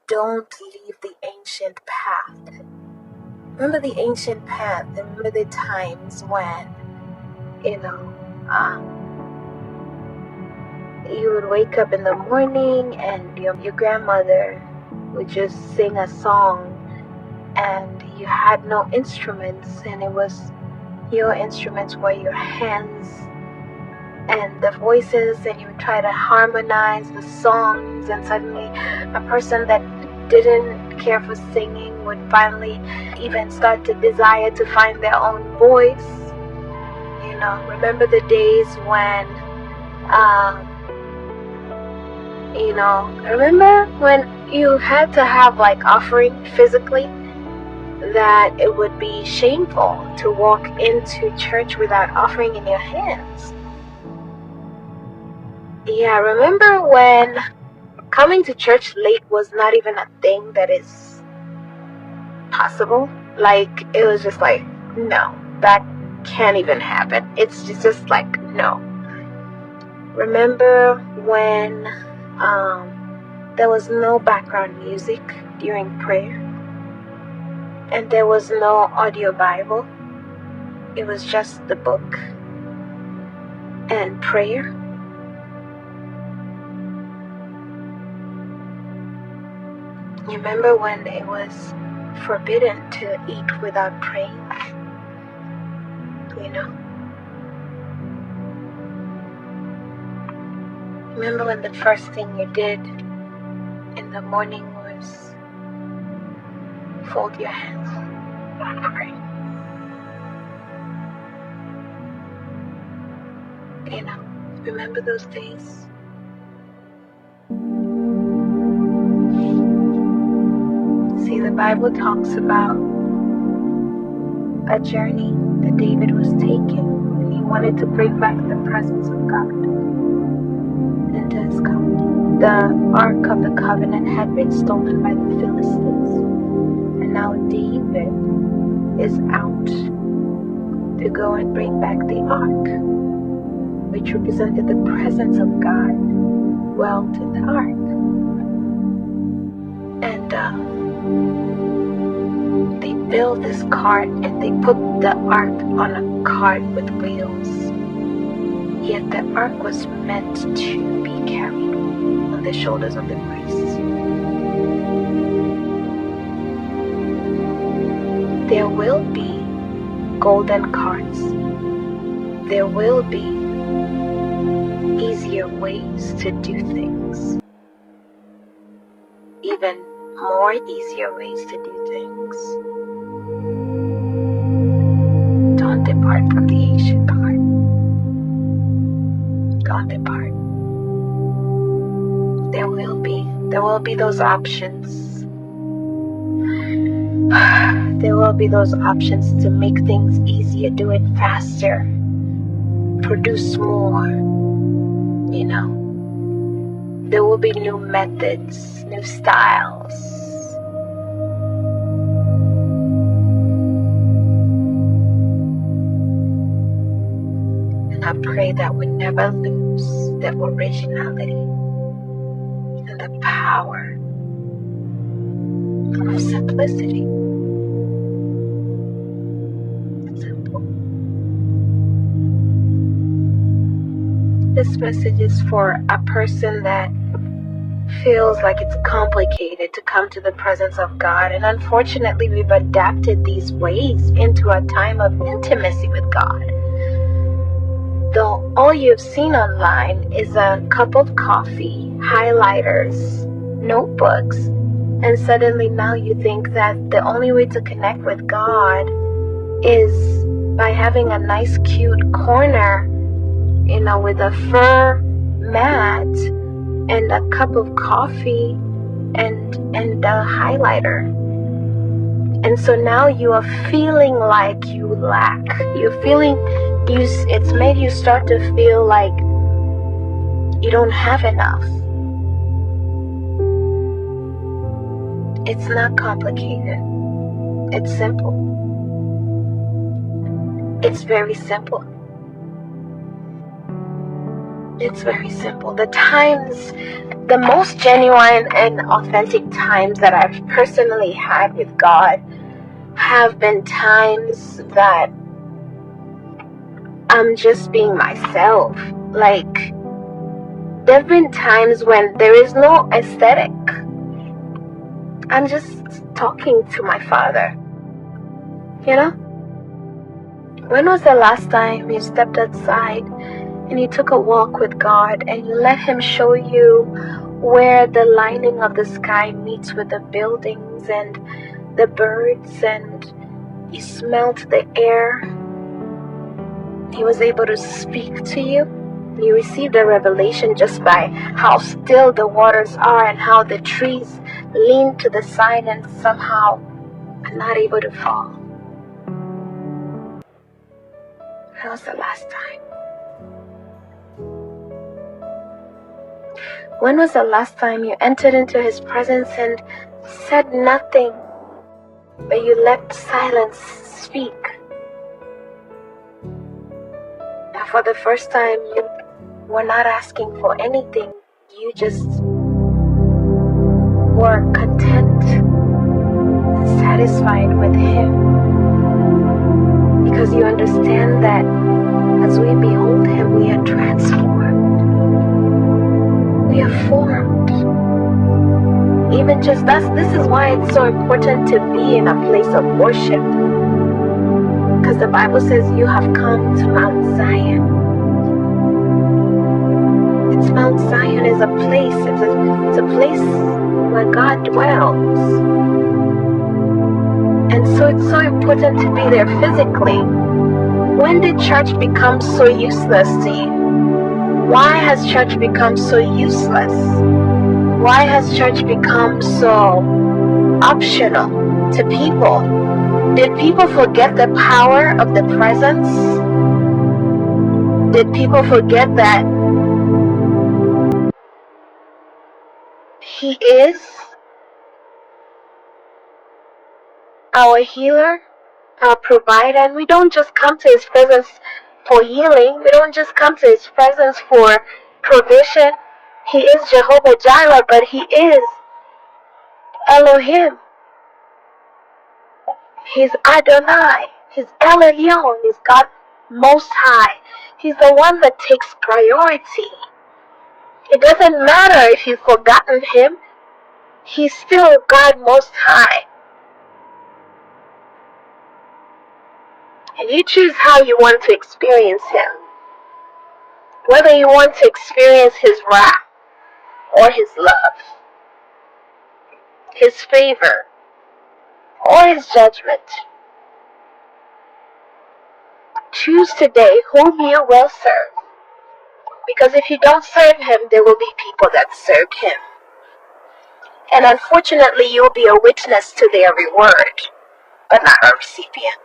don't leave the ancient path. Remember the ancient path, and remember the times when, you know, you would wake up in the morning and your grandmother would just sing a song, and you had no instruments, and your instruments were your hands and the voices, and you would try to harmonize the songs, and suddenly a person that didn't care for singing would finally even start to desire to find their own voice. Remember the days when remember when you had to have like offering physically, that it would be shameful to walk into church without offering in your hands? Yeah, remember when coming to church late was not even a thing that is possible? Like, it was just like, no, that can't even happen. It's just like, no. Remember when there was no background music during prayer, and there was no audio Bible? It was just the book and prayer. You remember when it was forbidden to eat without praying? Remember when the first thing you did in the morning was fold your hands and pray? Remember those days? See, the Bible talks about a journey that David was taking, and he wanted to bring back the presence of God into his covenant. The Ark of the Covenant had been stolen by the Philistines, and now David is out to go and bring back the Ark, which represented the presence of God dwelt in the Ark. And they built this cart, and they put the Ark on a cart with wheels. Yet the Ark was meant to be carried on the shoulders of the priests. There will be golden carts. There will be easier ways to do things. Even more easier ways to do things. Don't depart from the ancient path. Don't depart. There will be those options. There will be those options to make things easier, do it faster, produce more. There will be new methods, new styles. And I pray that we never lose the originality and the power of simplicity. Simple. This message is for a person that feels like it's complicated to come to the presence of God, and unfortunately we've adapted these ways into a time of intimacy with God. Though all you've seen online is a cup of coffee, highlighters, notebooks, and suddenly now you think that the only way to connect with God is by having a nice cute corner, with a fur mat and a cup of coffee and a highlighter. And so now you are feeling like you lack. It's made you start to feel like you don't have enough. It's not complicated. It's simple. It's very simple. It's very simple. The most genuine and authentic times that I've personally had with God have been times that I'm just being myself. Like, there have been times when there is no aesthetic. I'm just talking to my Father. You know? When was the last time you stepped outside and you took a walk with God and you let Him show you where the lining of the sky meets with the buildings and the birds, and you smelled the air? He was able to speak to you. You received a revelation just by how still the waters are and how the trees lean to the side and somehow are not able to fall. When was the last time? When was the last time you entered into His presence and said nothing, but you let silence speak? And for the first time, you were not asking for anything. You just were content and satisfied with Him. Because you understand that as we behold Him, we are transformed. We are formed. Even just us, this is why it's so important to be in a place of worship. Because the Bible says you have come to Mount Zion. Mount Zion is a place, it's a place where God dwells. And so it's so important to be there physically. When did church become so useless to you? Why has church become so useless? Why has church become so optional to people? Did people forget the power of the presence? Did people forget that He is our healer, our provider, and we don't just come to His presence for healing. We don't just come to His presence for provision. He is Jehovah Jireh, but He is Elohim. He's Adonai. He's El Elyon. He's God Most High. He's the one that takes priority. It doesn't matter if you've forgotten Him. He's still God Most High. And you choose how you want to experience Him. Whether you want to experience His wrath or His love, His favor or His judgment. Choose today whom you will serve. Because if you don't serve Him, there will be people that serve Him. And unfortunately, you'll be a witness to their reward, but not a recipient.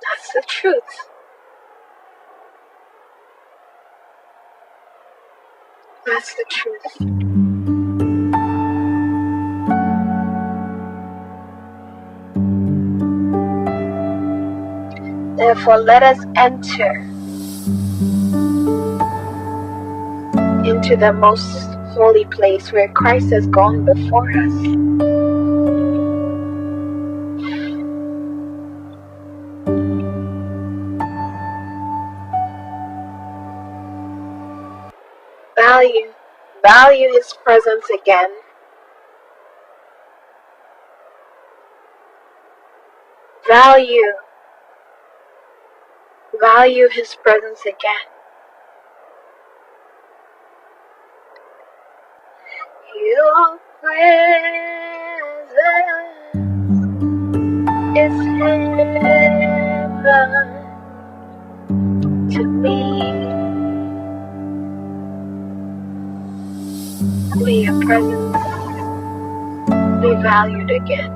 That's the truth. That's the truth. Therefore, let us enter into the most holy place where Christ has gone before us. Value His presence again. Value His presence again. Your presence is heaven to me. May your presence be valued again.